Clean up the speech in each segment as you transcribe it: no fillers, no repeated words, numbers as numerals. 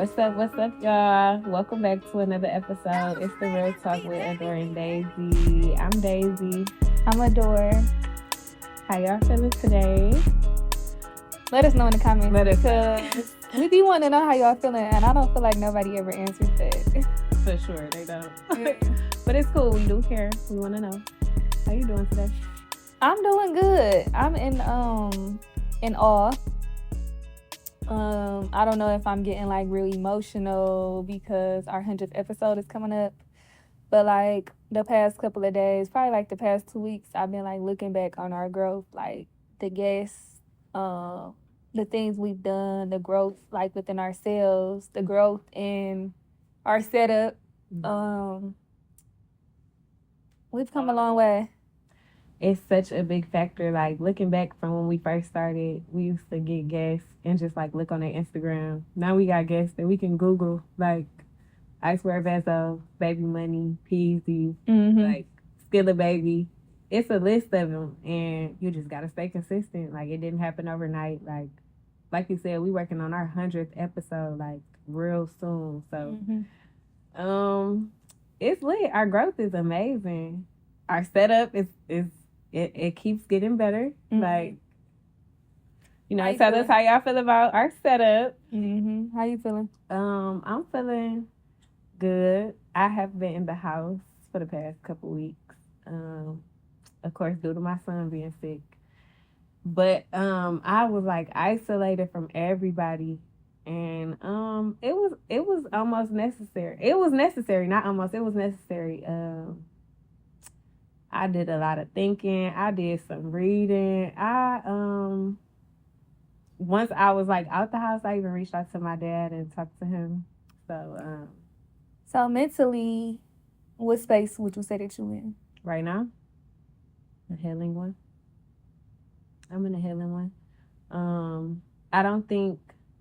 What's up, y'all? Welcome back to another episode. It's the Real Talk with Adore and Daisy. I'm Daisy. I'm Adore. How y'all feeling today? Let us know in the comments Let us because we be wanting to know how y'all feeling, and I don't feel like nobody ever answers that. For sure, they don't. But it's cool. We do care. We want to know. How you doing today? I'm doing good. I'm in awe. I don't know if I'm getting like real emotional because our 100th episode is coming up. But like the past couple of days, probably like the past 2 weeks, I've been like looking back on our growth, like the guests, the things we've done, the growth like within ourselves, the growth in our setup. We've come a long way. It's such a big factor. Like looking back from when we first started, we used to get guests and just like look on their Instagram. Now we got guests that we can Google, like I Swear Vezo, Baby Money, Peasy, like Skilla Baby. It's a list of them, and you just gotta stay consistent. Like it didn't happen overnight. Like you said, we working on our 100th episode, like real soon. So, it's lit. Our growth is amazing. Our setup it keeps getting better. Like, tell us how y'all feel about our setup. How you feeling? I'm feeling good. I have been in the house for the past couple weeks. Of course, due to my son being sick. But I was like isolated from everybody. And it was almost necessary. It was necessary, not almost, it was necessary. I did a lot of thinking. I did some reading. Once I was like out the house, I even reached out to my dad and talked to him. So mentally, what space would you say that you in? Right now? A healing one. I'm in a healing one. I don't think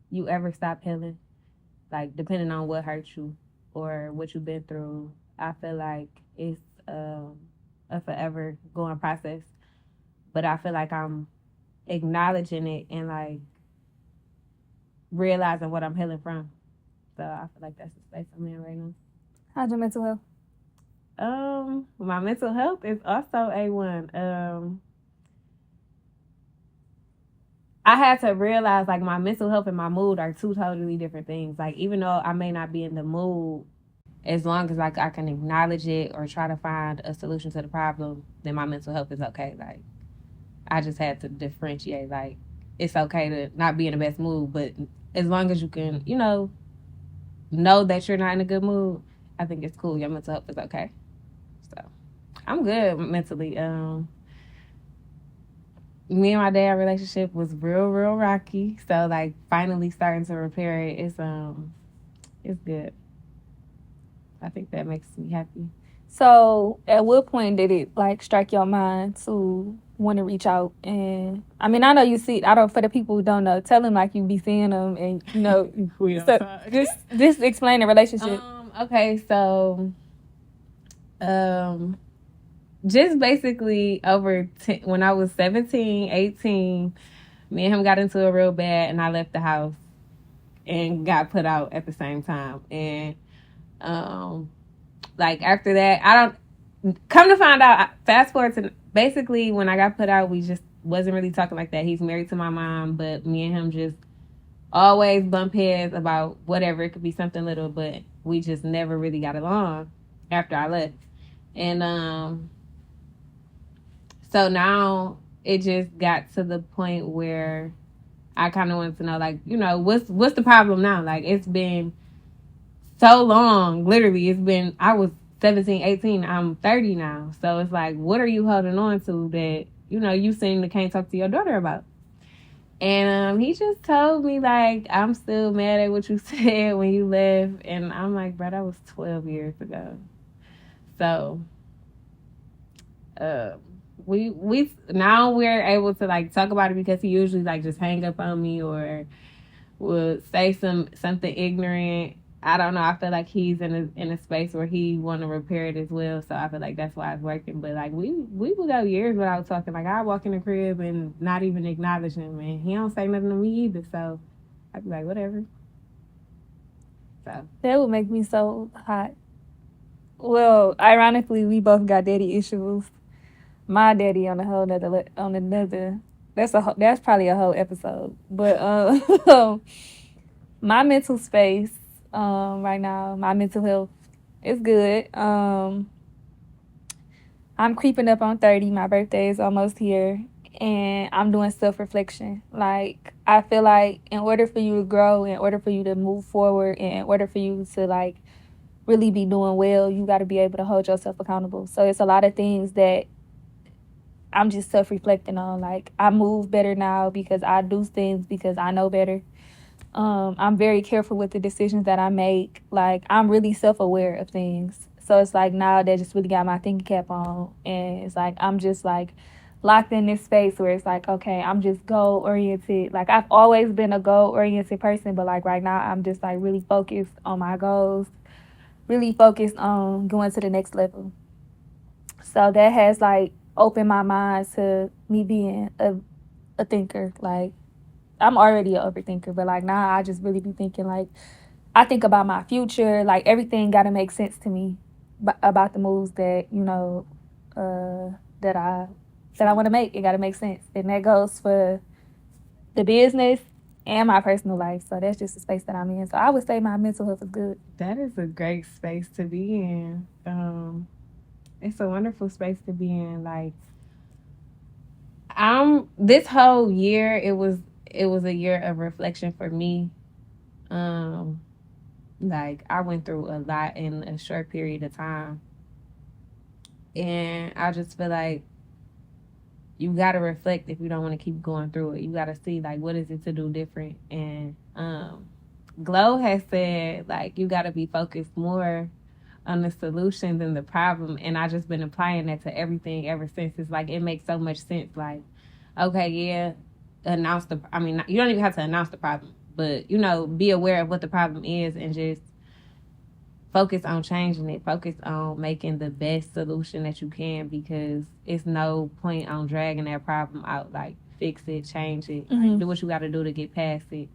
you ever stop healing. Like depending on what hurt you or what you've been through. I feel like it's a forever going process. But I feel like I'm acknowledging it and like realizing what I'm healing from. So I feel like that's the space I'm in right now. How's your mental health? My mental health is also A1. I had to realize like my mental health and my mood are two totally different things. Like even though I may not be in the mood, as long as like I can acknowledge it or try to find a solution to the problem, then my mental health is okay. Like I just had to differentiate. Like it's okay to not be in the best mood, but as long as you can, know that you're not in a good mood, I think it's cool. Your mental health is okay. So I'm good mentally. Me and my dad relationship was real rocky. So like finally starting to repair it, it's good. I think that makes me happy. So at what point did it like strike your mind to want to reach out? And I mean, I know you see, for the people who don't know, tell them like you be seeing them and so just explain the relationship. Okay, so just basically when I was 17, 18, me and him got into it real bad and I left the house and got put out at the same time. And like after that, I don't come to find out, fast forward to basically when I got put out, we just wasn't really talking like that. He's married to my mom, but me and him just always bump heads about whatever. It could be something little, but we just never really got along after I left. And so now it just got to the point where I kind of wanted to know, like, what's the problem now? Like, it's been so long. Literally, I was 17, 18. I'm 30 now. So it's like, what are you holding on to that, you seem to can't talk to your daughter about? And he just told me, like, I'm still mad at what you said when you left. And I'm like, bro, that was 12 years ago. So, we now we're able to like talk about it because he usually like just hang up on me or would say something ignorant. I don't know. I feel like he's in a space where he want to repair it as well. So I feel like that's why it's working. But like we would go years without talking. Like I walk in the crib and not even acknowledge him, and he don't say nothing to me either. So I'd be like, whatever. So That would make me so hot. Well, ironically, we both got daddy issues. My daddy on a whole nother on another. That's probably a whole episode. But my mental space right now, my mental health is good. I'm creeping up on 30. My birthday is almost here. And I'm doing self reflection. Like, I feel like in order for you to grow, in order for you to move forward, and in order for you to, like, really be doing well, you got to be able to hold yourself accountable. So it's a lot of things that I'm just self reflecting on. Like, I move better now because I do things because I know better. I'm very careful with the decisions that I make. Like, I'm really self aware of things. So it's like now that just really got my thinking cap on. And it's like I'm just like locked in this space where it's like, okay, I'm just goal oriented. Like, I've always been a goal oriented person, but like right now I'm just like really focused on my goals, really focused on going to the next level. So that has like opened my mind to me being a thinker. Like, I'm already an overthinker, but like now I just really be thinking, like, I think about my future. Like, everything got to make sense to me about the moves that that I want to make. It got to make sense, and that goes for the business and my personal life. So that's just the space that I'm in. So I would say my mental health is good. that is a great space to be in. It's a wonderful space to be in. Like, this whole year, it was a year of reflection for me. Um, like, I went through a lot in a short period of time, and I just feel like you got to reflect if you don't want to keep going through it. You got to see, like, what is it to do different. And Glow has said, like, you got to be focused more on the solution than the problem. And I just been applying that to everything ever since. It's like, it makes so much sense. Like, okay, yeah, you don't even have to announce the problem, but, be aware of what the problem is and just focus on changing it. Focus on making the best solution that you can, because it's no point on dragging that problem out. Like, fix it, change it, like, do what you got to do to get past it.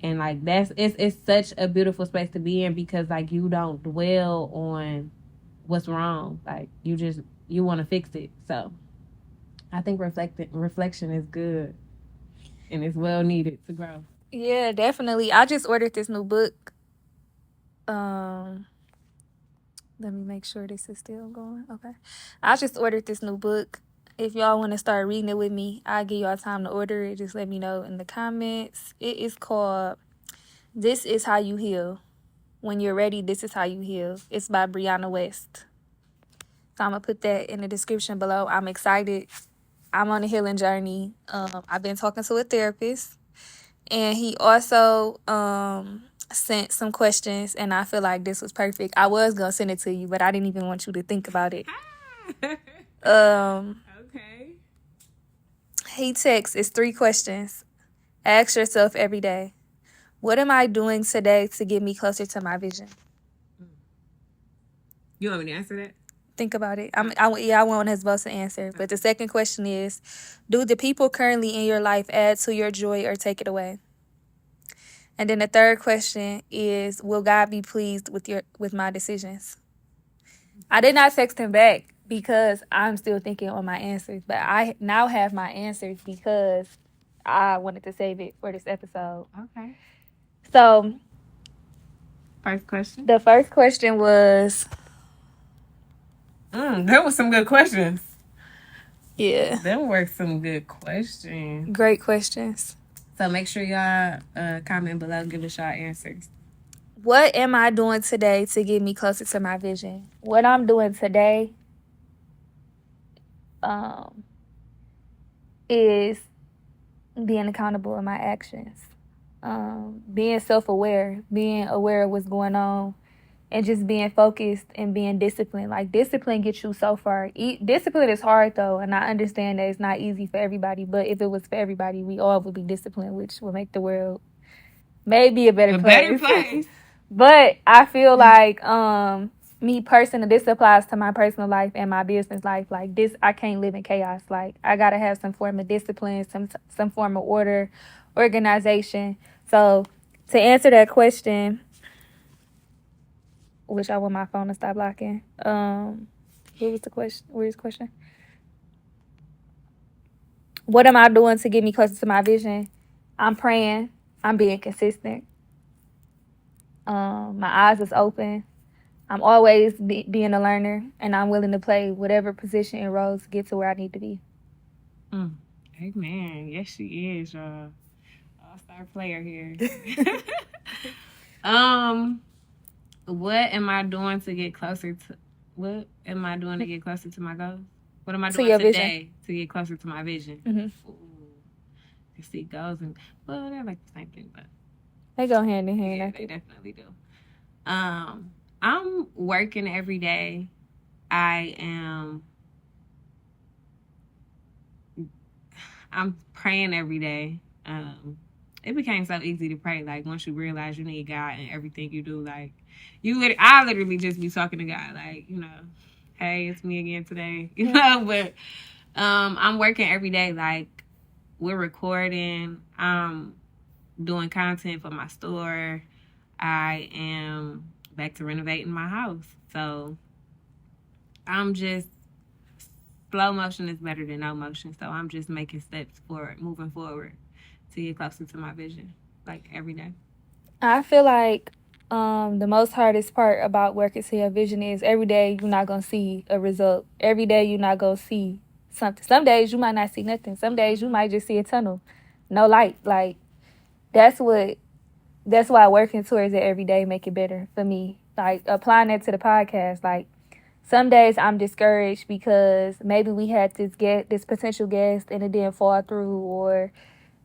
And like, it's such a beautiful space to be in, because like, you don't dwell on what's wrong. Like, you want to fix it. So I think reflection is good, and it's well needed to grow. Yeah, definitely. I just ordered this new book. Let me make sure this is still going. Okay. I just ordered this new book. If y'all want to start reading it with me, I'll give y'all time to order it. Just let me know in the comments. It is called This Is How You Heal. When You're Ready, This Is How You Heal. It's by Brianna West. So I'm going to put that in the description below. I'm excited. I'm on a healing journey. I've been talking to a therapist. And he also sent some questions, and I feel like this was perfect. I was going to send it to you, but I didn't even want you to think about it. Okay. He texts, it's 3 questions. Ask yourself every day, what am I doing today to get me closer to my vision? You want me to answer that? Think about it. I want us both to answer. But the second question is, do the people currently in your life add to your joy or take it away? And then the third question is, will God be pleased with my decisions? I did not text him back because I'm still thinking on my answers, but I now have my answers because I wanted to save it for this episode. Okay. So, First question. the first question was, there was some good questions. Yeah, Them were some good questions. Great questions. So make sure y'all comment below, give us y'all answers. What am I doing today to get me closer to my vision? What I'm doing today is being accountable in my actions, being self-aware, being aware of what's going on, and just being focused and being disciplined. Like, discipline gets you so far. Discipline is hard, though, and I understand that it's not easy for everybody, but if it was for everybody, we all would be disciplined, which would make the world maybe a better place. But I feel like me personally, this applies to my personal life and my business life. Like, this, I can't live in chaos. Like, I gotta have some form of discipline, some form of order, organization. So to answer that question, Which I want my phone to stop blocking. What was the question? Where's the question? What am I doing to get me closer to my vision? I'm praying. I'm being consistent. My eyes is open. I'm always being a learner, and I'm willing to play whatever position and roles to get to where I need to be. Amen. Yes, she is, y'all. All-star player here. What am I doing to get closer to? What am I doing to get closer to my goals? What am I To doing your today vision. to get closer to my vision? Mm-hmm. To see goals and they're like the same thing, but They go hand in hand. yeah, they definitely do. I'm working every day. I'm praying every day. It became so easy to pray. Like once you realize you need God in everything you do, like I literally just be talking to God, like hey, it's me again today, But I'm working every day. Like we're recording. I'm doing content for my store. I am back to renovating my house. So I'm just slow motion is better than no motion. So I'm just making steps forward, moving forward to get closer to my vision, like every day. I feel like the most hardest part about working to your vision is every day you're not gonna see a result. Every day you're not gonna see something. Some days you might not see nothing. Some days you might just see a tunnel, no light. Like that's why working towards it every day make it better for me. Like applying that to the podcast. Like some days I'm discouraged because maybe we had this potential guest and it didn't fall through, or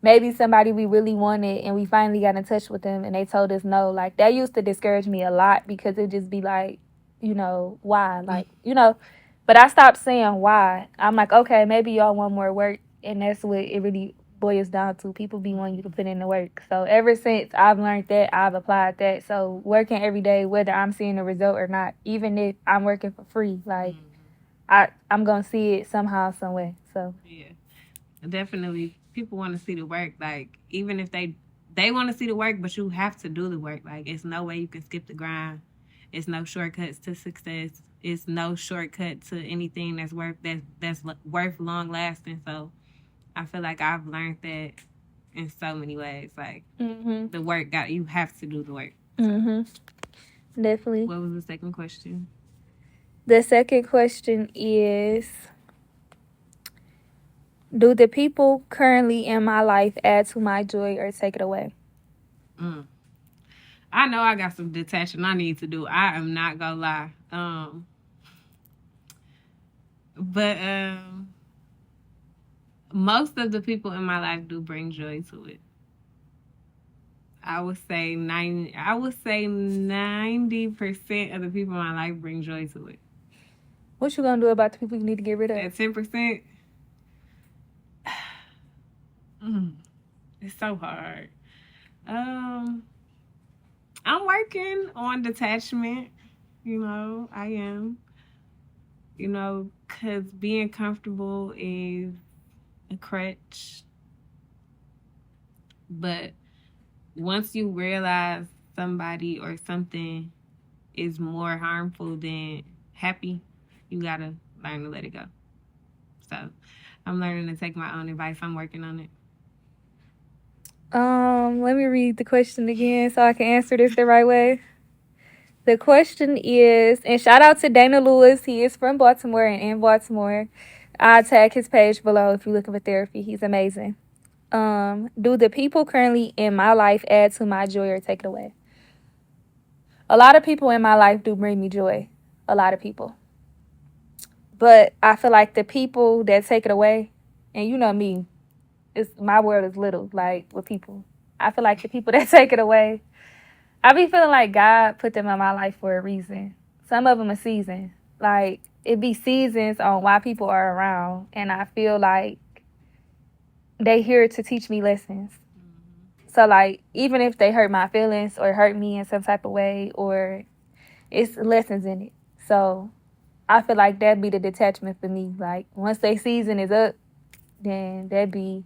maybe somebody we really wanted and we finally got in touch with them and they told us no. Like that used to discourage me a lot because it'd just be like, why? Like, but I stopped saying why. I'm like, okay, maybe y'all want more work, and that's what it really boils down to. People be wanting you to put in the work. So ever since I've learned that, I've applied that. So working every day, whether I'm seeing a result or not, even if I'm working for free, like I'm gonna see it somehow, some way. So yeah, definitely. People want to see the work. Like even if they want to see the work, but you have to do the work. Like it's no way you can skip the grind. It's no shortcuts to success. It's no shortcut to anything that's worth long lasting. So I feel like I've learned that in so many ways. Like the work you have to do the work. So. Definitely. What was the second question? The second question is, do the people currently in my life add to my joy or take it away? I know I got some detaching I need to do. I am not gonna lie. But most of the people in my life do bring joy to it. I would say 90% of the people in my life bring joy to it. What you gonna do about the people you need to get rid of? That 10%, it's so hard. I'm working on detachment. I am. Because being comfortable is a crutch. But once you realize somebody or something is more harmful than happy, you gotta learn to let it go. So I'm learning to take my own advice. I'm working on it. Let me read the question again so I can answer this the right way. The question is, and shout out to Dana Lewis. He is from Baltimore and in Baltimore. I'll tag his page below if you're looking for therapy. He's amazing. Do the people currently in my life add to my joy or take it away? A lot of people in my life do bring me joy. A lot of people. But I feel like the people that take it away, and you know me, my world is little, like with people. I feel like the people that take it away, I be feeling like God put them in my life for a reason. Some of them a season. Like it be seasons on why people are around, and I feel like they here to teach me lessons. So like even if they hurt my feelings or hurt me in some type of way, or it's lessons in it. So I feel like that'd be the detachment for me. Like once their season is up, then that'd be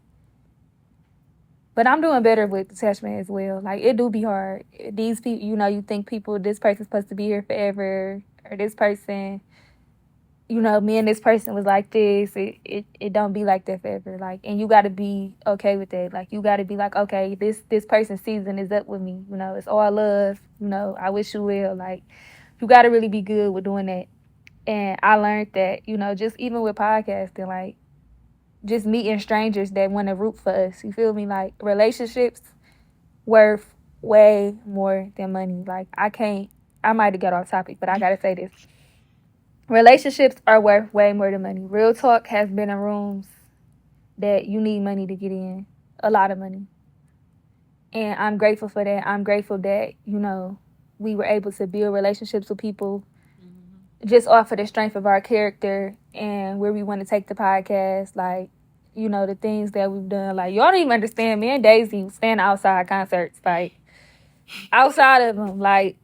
But I'm doing better with attachment as well. Like, it do be hard. These people, you think people, this person's supposed to be here forever, or this person, me and this person was like this. It don't be like that forever. Like, and you got to be okay with that. Like, you got to be like, okay, this person's season is up with me. It's all love. I wish you well. Like, you got to really be good with doing that. And I learned that, just even with podcasting, like, just meeting strangers that want to root for us. You feel me? Like, relationships worth way more than money. Like, I might have got off topic, but I gotta say this. Relationships are worth way more than money. Real talk has been in rooms that you need money to get in. A lot of money. And I'm grateful for that. I'm grateful that, we were able to build relationships with people just off of the strength of our character and where we want to take the podcast. Like, the things that we've done. Like, y'all don't even understand. Me and Daisy stand outside concerts. Like, outside of them. Like,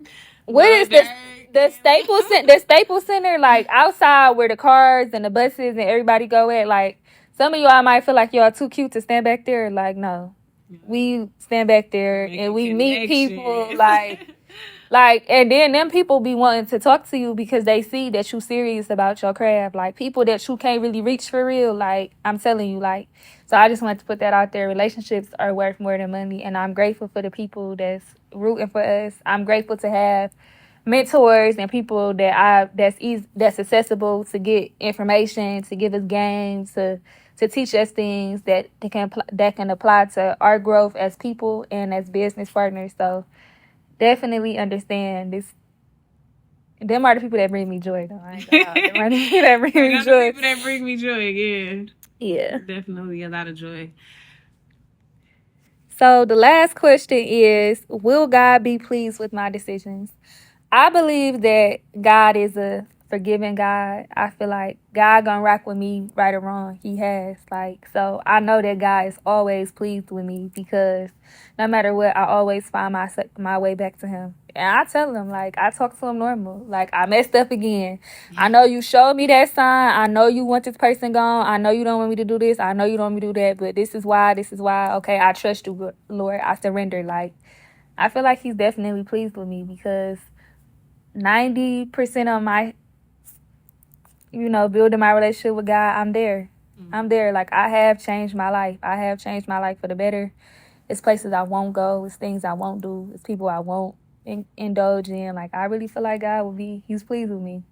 what is the Staples Center? Like, outside where the cars and the buses and everybody go at. Like, some of y'all might feel like y'all too cute to stand back there. Like, no. We stand back there and we meet people. Like, and then them people be wanting to talk to you because they see that you serious about your craft. Like, people that you can't really reach for real. Like, I'm telling you, like, so I just wanted to put that out there. Relationships are worth more than money, and I'm grateful for the people that's rooting for us. I'm grateful to have mentors and people that's accessible to get information, to give us games, to teach us things that can apply to our growth as people and as business partners. So definitely understand this. Them are the people that bring me joy, though. I ain't gonna lie. Them are the people that bring me joy. People that bring me joy, yeah. Yeah. Definitely a lot of joy. So the last question is, will God be pleased with my decisions? I believe that God is a forgiving God. I feel like God gonna rock with me right or wrong. He has. Like, so I know that God is always pleased with me because no matter what, I always find my way back to him. And I tell him, like, I talk to him normal. Like, I messed up again. I know you showed me that sign. I know you want this person gone. I know you don't want me to do this. I know you don't want me to do that. But this is why. Okay, I trust you, Lord. I surrender. Like, I feel like he's definitely pleased with me because 90% of my, building my relationship with God, I'm there. Mm-hmm. I'm there. Like, I have changed my life. I have changed my life for the better. It's places I won't go. It's things I won't do. It's people I won't indulge in. Like, I really feel like he's pleased with me.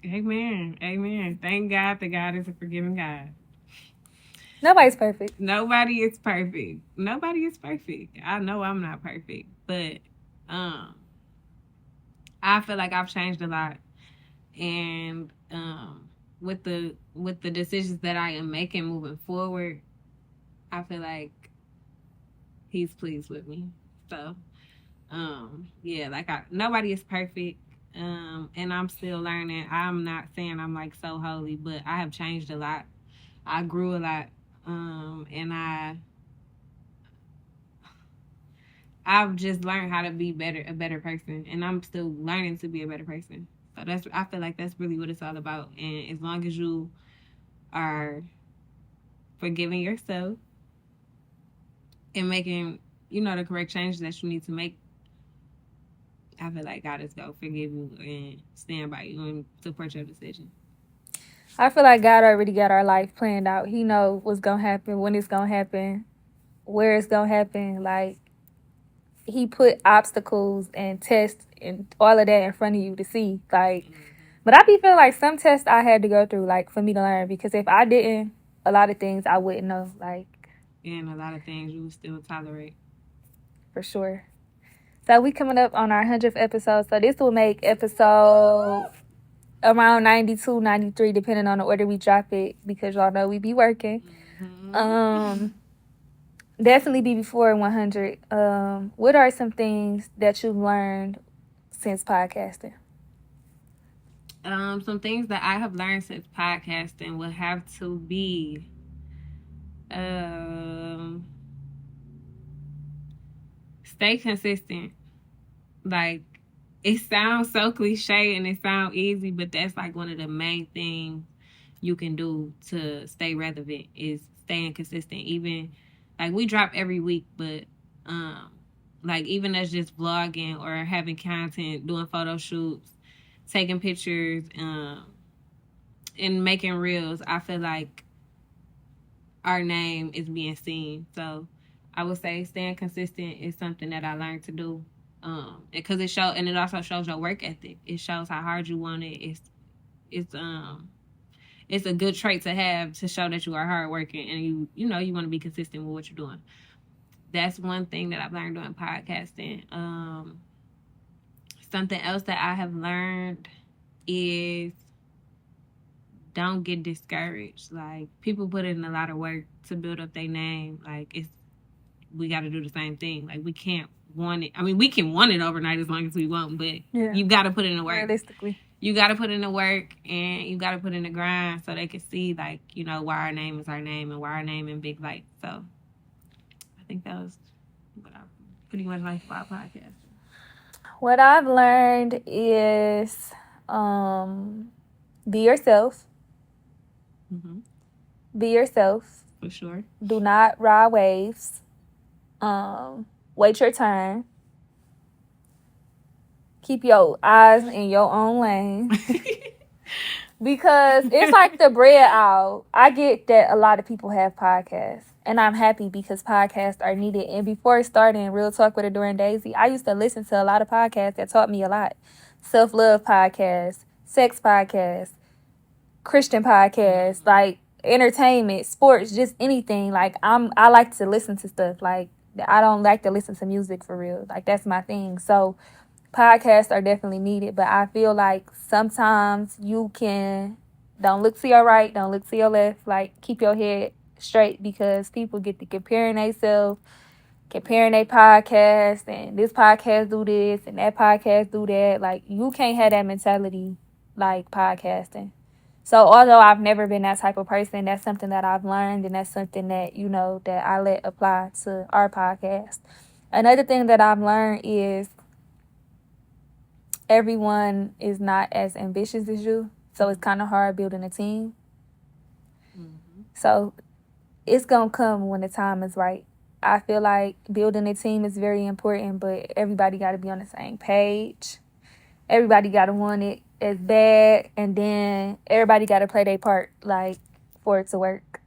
Amen. Amen. Thank God that God is a forgiving God. Nobody's perfect. Nobody is perfect. Nobody is perfect. I know I'm not perfect, but I feel like I've changed a lot, and with the decisions that I am making moving forward, I feel like he's pleased with me. So, yeah, like nobody is perfect, and I'm still learning. I'm not saying I'm like so holy, but I have changed a lot. I grew a lot, and I've just learned how to be a better person, and I'm still learning to be a better person. So I feel like that's really what it's all about. And as long as you are forgiving yourself and making, the correct changes that you need to make, I feel like God is going to forgive you and stand by you and support your decision. I feel like God already got our life planned out. He knows what's going to happen, when it's going to happen, where it's going to happen. Like, he put obstacles and tests and all of that in front of you to see. Like, but I be feeling like some tests I had to go through, like, for me to learn. Because if I didn't, a lot of things I wouldn't know. Like, and a lot of things you would still tolerate. For sure. So we coming up on our 100th episode. So this will make episode around 92, 93, depending on the order we drop it. Because y'all know we be working. Mm-hmm. Definitely be before 100. What are some things that you've learned since podcasting? Some things that I have learned since podcasting would have to be stay consistent. Like, it sounds so cliche and it sounds easy, but that's like one of the main things you can do to stay relevant is staying consistent. Even like we drop every week, but like even us just vlogging or having content, doing photo shoots, taking pictures, and making reels, I feel like our name is being seen. So I would say staying consistent is something that I learned to do. Because it also shows your work ethic. It shows how hard you want it. It's it's a good trait to have to show that you are hardworking and you want to be consistent with what you're doing. That's one thing that I've learned doing podcasting. Something else that I have learned is don't get discouraged. Like, people put in a lot of work to build up their name. Like, we got to do the same thing. Like, we can't want it. I mean, we can want it overnight as long as we want, but you got to put in the work. Realistically. You got to put in the work and you got to put in the grind so they can see, like, why our name is our name and why our name in big light. So I think that was what I pretty much like about podcasting. What I've learned is be yourself. Mm-hmm. Be yourself. For sure. Do not ride waves. Wait your turn. Keep your eyes in your own lane. Because it's like the bread aisle. I get that a lot of people have podcasts. And I'm happy because podcasts are needed. And before starting Real Talk with Adore and Daisy, I used to listen to a lot of podcasts that taught me a lot. Self-love podcasts, sex podcasts, Christian podcasts, like entertainment, sports, just anything. Like I like to listen to stuff. Like I don't like to listen to music for real. Like that's my thing. So podcasts are definitely needed, but I feel like sometimes don't look to your right, don't look to your left, like keep your head straight because people get to comparing themselves, comparing their podcast, and this podcast do this and that podcast do that. Like you can't have that mentality like podcasting. So although I've never been that type of person, that's something that I've learned and that's something that, that I let apply to our podcast. Another thing that I've learned is everyone is not as ambitious as you, so it's kind of hard building a team. Mm-hmm. So it's going to come when the time is right. I feel like building a team is very important, but everybody got to be on the same page. Everybody got to want it as bad, and then everybody got to play their part, like, for it to work.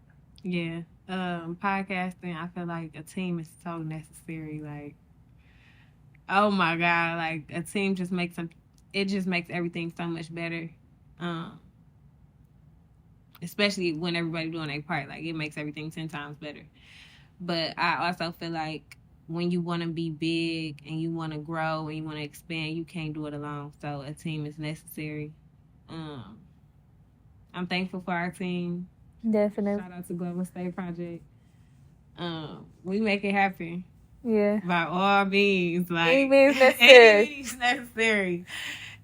Yeah. Podcasting, I feel like a team is so necessary. Like, oh my God, like a team just makes everything so much better. Especially when everybody doing their part, like it makes everything 10 times better. But I also feel like when you want to be big and you want to grow and you want to expand, you can't do it alone. So a team is necessary. I'm thankful for our team. Definitely. Shout out to Global State Project. We make it happen. Yeah. By all means. Like, any means necessary. Any means necessary.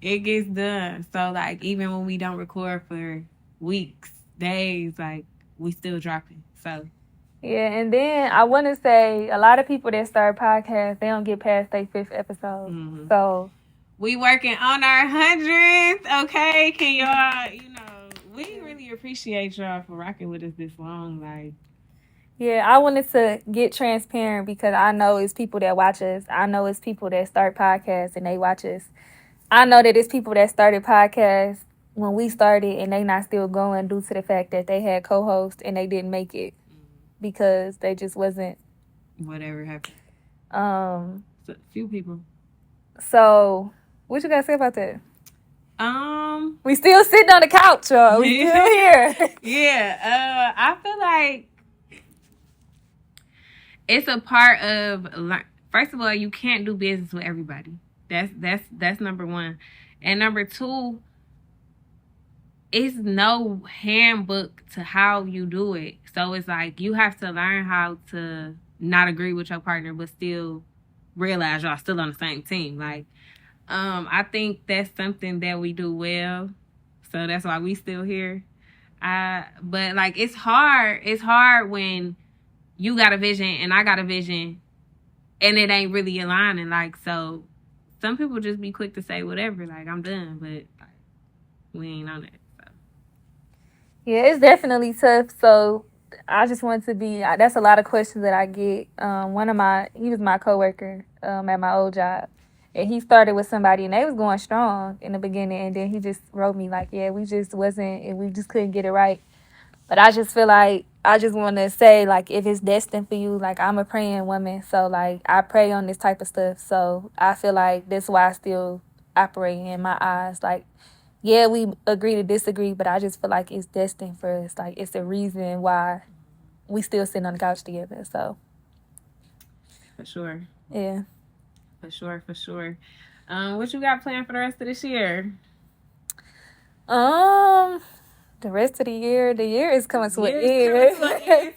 It gets done. So, like, even when we don't record for weeks, days, like, we still dropping. So. Yeah, and then I want to say a lot of people that start podcasts, they don't get past their 5th episode. Mm-hmm. So. We working on our 100th, okay? Can y'all, we really appreciate y'all for rocking with us this long, like. Yeah, I wanted to get transparent because I know it's people that watch us. I know it's people that start podcasts and they watch us. I know that it's people that started podcasts when we started and they not still going due to the fact that they had co-hosts and they didn't make it because they just wasn't. Whatever happened. So, few people. So, what you got to say about that? We still sitting on the couch, y'all. We still here. Yeah. I feel like it's a part of, first of all, you can't do business with everybody. That's number one. And number two, it's no handbook to how you do it. So it's like you have to learn how to not agree with your partner, but still realize y'all still on the same team. Like, I think that's something that we do well. So that's why we still here. But like, it's hard. It's hard when you got a vision and I got a vision and it ain't really aligning. Like, so some people just be quick to say whatever, like, I'm done, but like, we ain't on it. So. Yeah, it's definitely tough. So I just want to be. That's a lot of questions that I get. He was my coworker at my old job, and he started with somebody, and they was going strong in the beginning, and then he just wrote me like, yeah, we just wasn't, and we just couldn't get it right. But I just feel like I just want to say, like, if it's destined for you, like, I'm a praying woman, so like I pray on this type of stuff. So I feel like that's why I still operate in my eyes, like. Yeah, we agree to disagree, but I just feel like it's destined for us. Like, it's the reason why we still sitting on the couch together. So, For sure. yeah. For sure. What you got planned for the rest of this year? The rest of the year is coming to an end.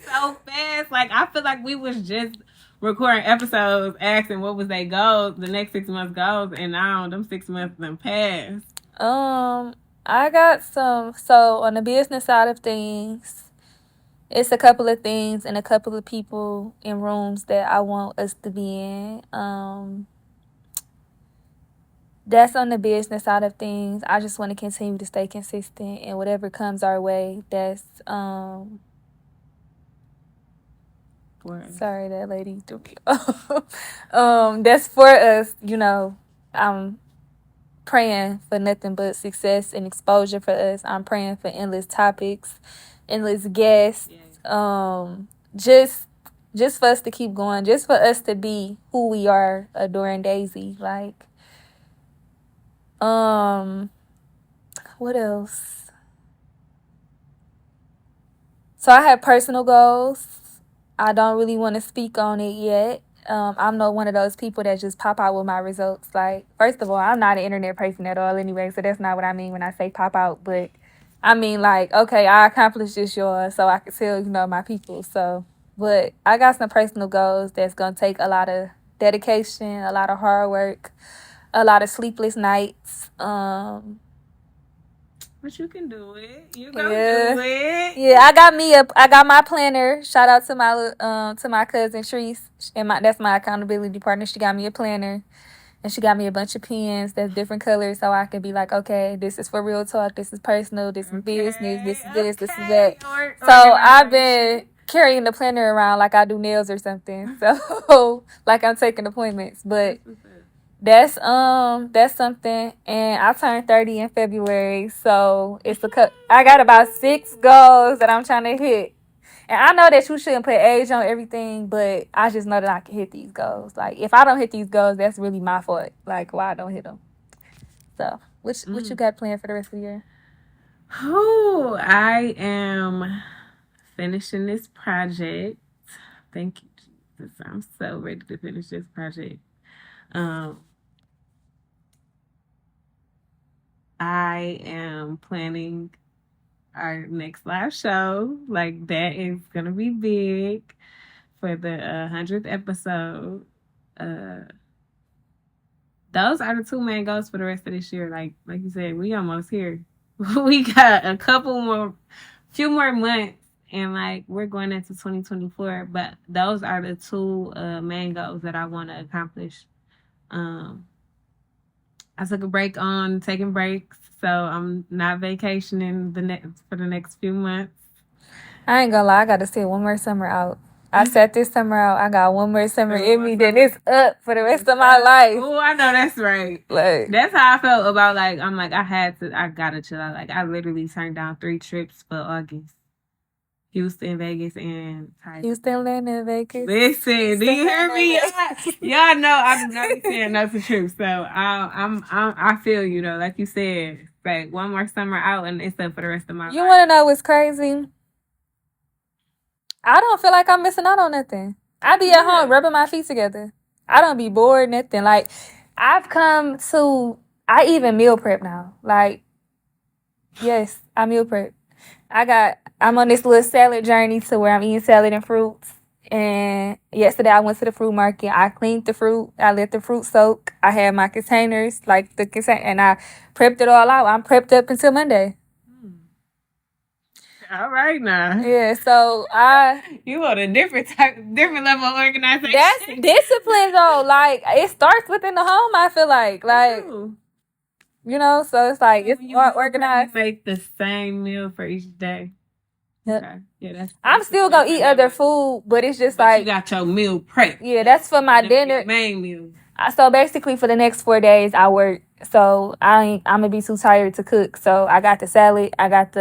So fast. Like, I feel like we was just recording episodes asking what was their goals, the next 6 months goals, and now them 6 months done passed. I got some. So on the business side of things, it's a couple of things and a couple of people in rooms that I want us to be in. That's on the business side of things. I just want to continue to stay consistent, and whatever comes our way, that's sorry, that lady threw me off. That's for us, I'm praying for nothing but success and exposure for us. I'm praying for endless topics, endless guests. Just for us to keep going, just for us to be who we are, adoring Daisy. Like, what else? So I have personal goals. I don't really want to speak on it yet. I'm not one of those people that just pop out with my results. Like, first of all, I'm not an internet person at all anyway, so that's not what I mean when I say pop out. But I mean, like, okay, I accomplished this, yours, so I can tell, my people. So, but I got some personal goals that's going to take a lot of dedication, a lot of hard work, a lot of sleepless nights. But you can do it. You go do it. Yeah, I got my planner. Shout out to my cousin Shreese, and that's my accountability partner. She got me a planner, and she got me a bunch of pens that's different colors, so I can be like, okay, this is for real talk, this is personal, this is business, this is this, this is that. So I've been carrying the planner around like I do nails or something. So like I'm taking appointments, but. That's something, and I turned 30 in February, so I got about 6 goals that I'm trying to hit, and I know that you shouldn't put age on everything, but I just know that I can hit these goals. Like, if I don't hit these goals, that's really my fault. Like, why I don't hit them. So, what you got planned for the rest of the year? Oh, I am finishing this project. Thank you, Jesus. I'm so ready to finish this project. I am planning our next live show. Like, that is gonna be big for the 100th episode. Those are the 2 main goals for the rest of this year. Like you said, we almost here. We got few more months, and like we're going into 2024. But those are the 2 main goals that I want to accomplish. I took a break on taking breaks, so I'm not vacationing for the next few months. I ain't gonna lie, I got to sit one more summer out. I sat this summer out. I got one more summer in me, then it's up for the rest of my life. Oh, I know that's right. Like, that's how I felt about, like, I'm like, I gotta chill out. Like, I literally turned down 3 trips for August. Houston, Vegas, and Thailand. Houston, Atlanta, Vegas. Listen, do you hear me? Y'all know I do not be saying no to trips, so I feel you though. Like you said, like one more summer out, and it's up for the rest of my life. You want to know what's crazy? I don't feel like I'm missing out on nothing. I be at home rubbing my feet together. I don't be bored, nothing. Like, I even meal prep now. Like, yes, I meal prep. I'm on this little salad journey to where I'm eating salad and fruits. And yesterday I went to the fruit market. I cleaned the fruit. I let the fruit soak. I had my containers, and I prepped it all out. I'm prepped up until Monday. All right now. Yeah, so you want a different level of organization. That's discipline though. Like, it starts within the home, I feel like. So it's like, it's more organized. Make the same meal for each day. Yep. Okay. Yeah, that's I'm still gonna eat other food, but it's just But like you got your meal prep. yeah, that's for my The dinner. main meal. So basically, for the next 4 days, I work. So I'm gonna be too tired to cook. So I got the salad. I got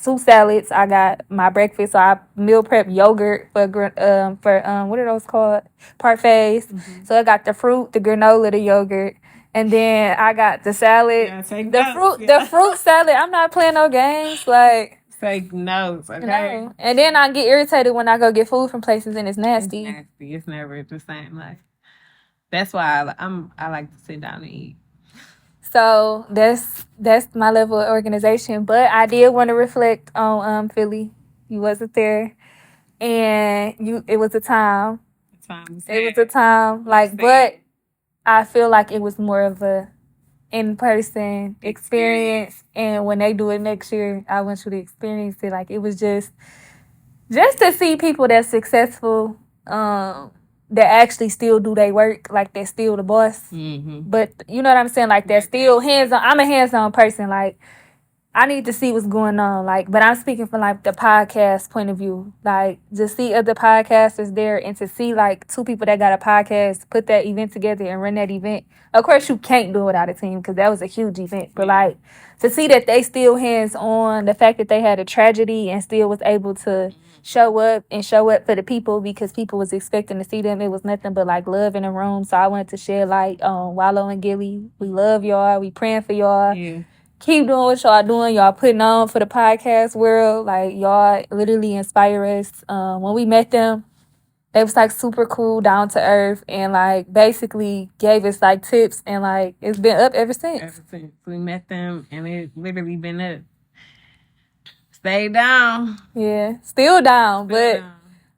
2 salads. I got my breakfast. So I meal prep yogurt for what are those called? Parfaits. Mm-hmm. So I got the fruit, the granola, the yogurt, and then I got the salad, the fruit salad. I'm not playing no games. Like take notes, okay? No. And then I get irritated when I go get food from places and it's nasty. It's nasty. It's never the same. Like that's why I like to sit down and eat. So that's my level of organization. But I did want to reflect on Philly. You wasn't there, and it was a time. It was a time. Like, but I feel like it was more of a in-person experience. And when they do it next year, I want you to experience it. Like, it was just to see people that's successful, that actually still do their work, like they're still the boss. Mm-hmm. But you know what I'm saying? Like they're still hands-on. I'm a hands-on person. Like I need to see what's going on. Like, but I'm speaking from like the podcast point of view. Like to see other podcasters there and to see like 2 people that got a podcast put that event together and run that event. Of course, you can't do it without a team because that was a huge event. But like to see that they still hands-on, the fact that they had a tragedy and still was able to show up for the people because people was expecting to see them. It was nothing but like love in the room. So I wanted to share light on Wallow and Gilly. We love y'all. We praying for y'all. Yeah. Keep doing what y'all doing. Y'all putting on for the podcast world. Like y'all literally inspire us. When we met them, they was like super cool, down to earth, and like basically gave us like tips and like it's been up ever since. Ever since we met them, and it's literally been up. Stay down. Yeah, still down, but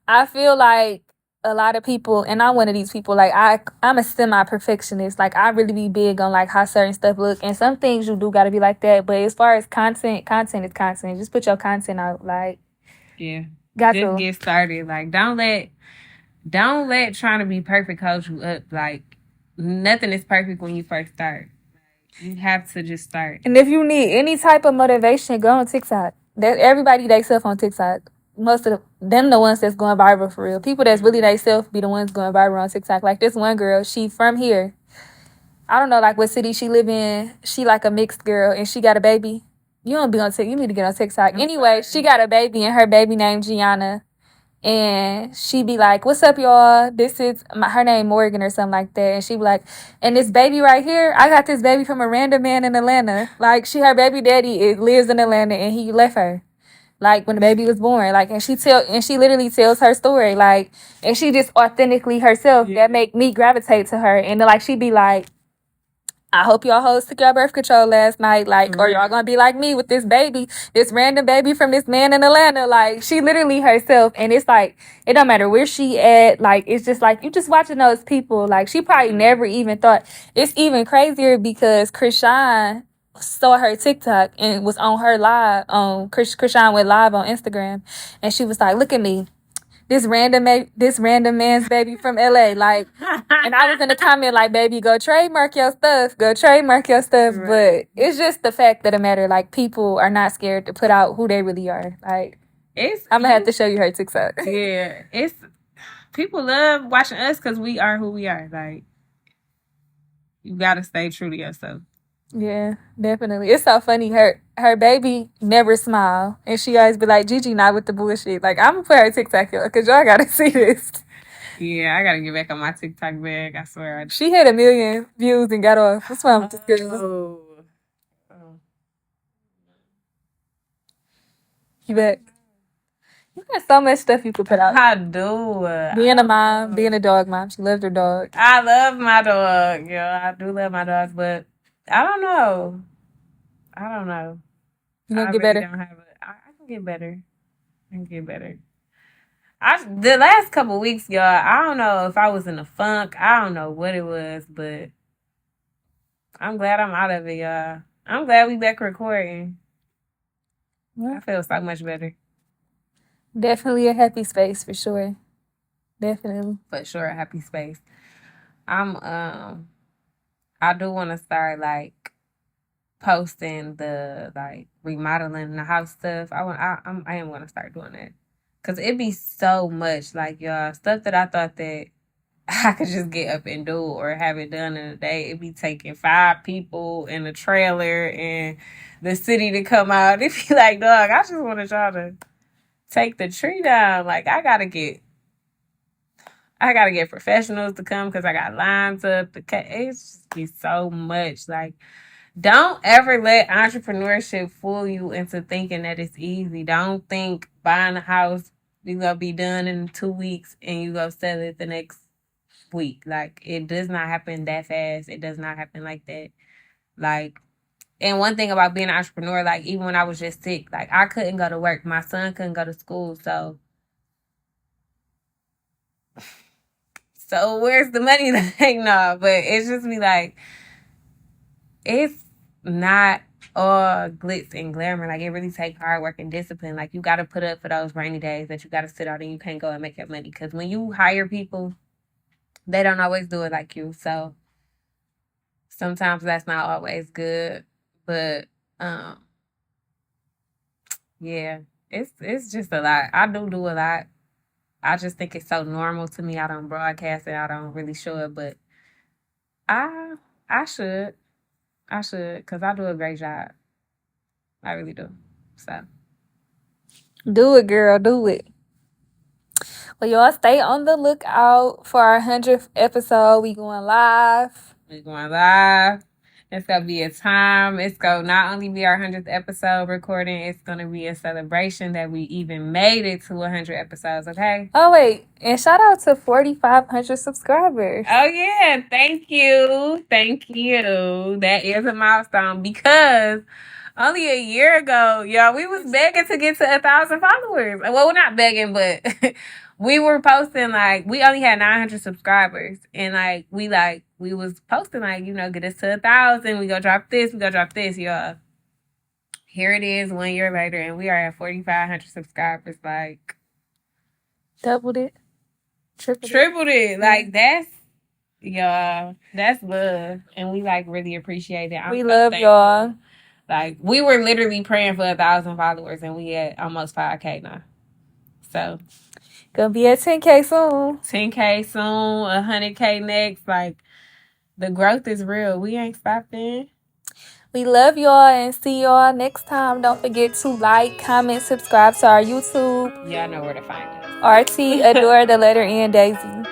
I feel like a lot of people, and I'm one of these people, like I'm a semi-perfectionist. Like I really be big on like how certain stuff look, and some things you do gotta be like that. But as far as content is content. Just put your content out. Like yeah, just get started. Like don't let trying to be perfect hold you up. Like nothing is perfect when you first start. You have to just start. And if you need any type of motivation, go on TikTok. That everybody they self on TikTok. Most of them the ones that's going viral for real. People that's really they self be the ones going viral on TikTok. Like this one girl, she from here. I don't know like what city she live in. She like a mixed girl and she got a baby. You don't be on TikTok. You need to get on TikTok. Anyway, she got a baby and her baby named Gianna. And she be like, what's up, y'all? This is her name Morgan or something like that. And she be like, and this baby right here, I got this baby from a random man in Atlanta. Like, her baby daddy lives in Atlanta and he left her. Like, when the baby was born. Like, and she literally tells her story. Like, and she just authentically herself. Yeah. That make me gravitate to her. And like, she be like, I hope y'all hoes took your birth control last night, like, or y'all gonna be like me with this baby, this random baby from this man in Atlanta. Like, she literally herself, and it's like, it don't matter where she at, like, it's just like, you just watching those people, like, she probably never even thought. It's even crazier because Krishan saw her TikTok and was on her live, Krishan went live on Instagram, and she was like, look at me. This random man's baby from LA, like, and I was in the comment like, baby, go trademark your stuff, right. But it's just the fact of the matter, like, people are not scared to put out who they really are. Like, I'm gonna have to show you her TikTok. Yeah, people love watching us because we are who we are. Like, you gotta stay true to yourself. Yeah, definitely. It's so funny. Her baby never smile, and she always be like, Gigi not with the bullshit. Like, I'm gonna put her TikTok here because y'all gotta see this. Yeah, I gotta get back on my TikTok bag. I swear. She had 1 million views and got off. What's wrong with this girl? You back? You got so much stuff you could put out. I do. Being a mom, being a dog mom. She loves her dog. I love my dog. Yeah, I do love my dog, but I don't know. You gonna get better? I can get better. The last couple weeks, y'all, I don't know if I was in a funk. I don't know what it was, but I'm glad I'm out of it, y'all. I'm glad we back recording. I feel so much better. Definitely a happy space for sure. Definitely. For sure, a happy space. I do want to start like posting the like remodeling the house stuff. I am gonna start doing that because it be so much like y'all stuff that I thought that I could just get up and do or have it done in a day. It be taking 5 people in a trailer and the city to come out. It be like, dog, I just want y'all to take the tree down. Like I gotta get professionals to come because I got lines up. It's just be so much. Like, don't ever let entrepreneurship fool you into thinking that it's easy. Don't think buying a house you gonna be done in 2 weeks and you go sell it the next week. Like, it does not happen that fast. It does not happen like that. Like, and one thing about being an entrepreneur, like even when I was just sick, like I couldn't go to work. My son couldn't go to school, so where's the money? Like, no, but it's just me like, it's not all glitz and glamour. Like, it really takes hard work and discipline. Like, you got to put up for those rainy days that you got to sit out and you can't go and make your money. Because when you hire people, they don't always do it like you. So sometimes that's not always good. But yeah, it's just a lot. I do a lot. I just think it's so normal to me. I don't broadcast it. I don't really show it, but I I should. I should, because I do a great job. I really do. So Do it, girl. Do it. Well, y'all stay on the lookout for our 100th episode. We going live. we're going live. It's gonna be a time. It's gonna not only be our 100th episode recording, it's gonna be a celebration that we even made it to 100 episodes, okay? Oh, wait. And shout out to 4,500 subscribers. Oh, yeah. Thank you. Thank you. That is a milestone because only a year ago, y'all, we was begging to get to 1,000 followers. Well, we're not begging, but we were posting like we only had 900 subscribers, and like we was posting like, you know, get us to 1,000. We go drop this, y'all. Here it is 1 year later, and we are at 4,500 subscribers. Like, Doubled it. tripled it. Like, that's y'all. That's love, and we like really appreciate it. We love thankful. Y'all. Like, we were literally praying for 1,000 followers, and we at almost 5K now. So, gonna be at 10K soon. 10K soon, 100K next. Like, the growth is real. We ain't stopping. We love y'all and see y'all next time. Don't forget to like, comment, subscribe to our YouTube. Y'all know where to find us. RT Adore the letter N Daisy.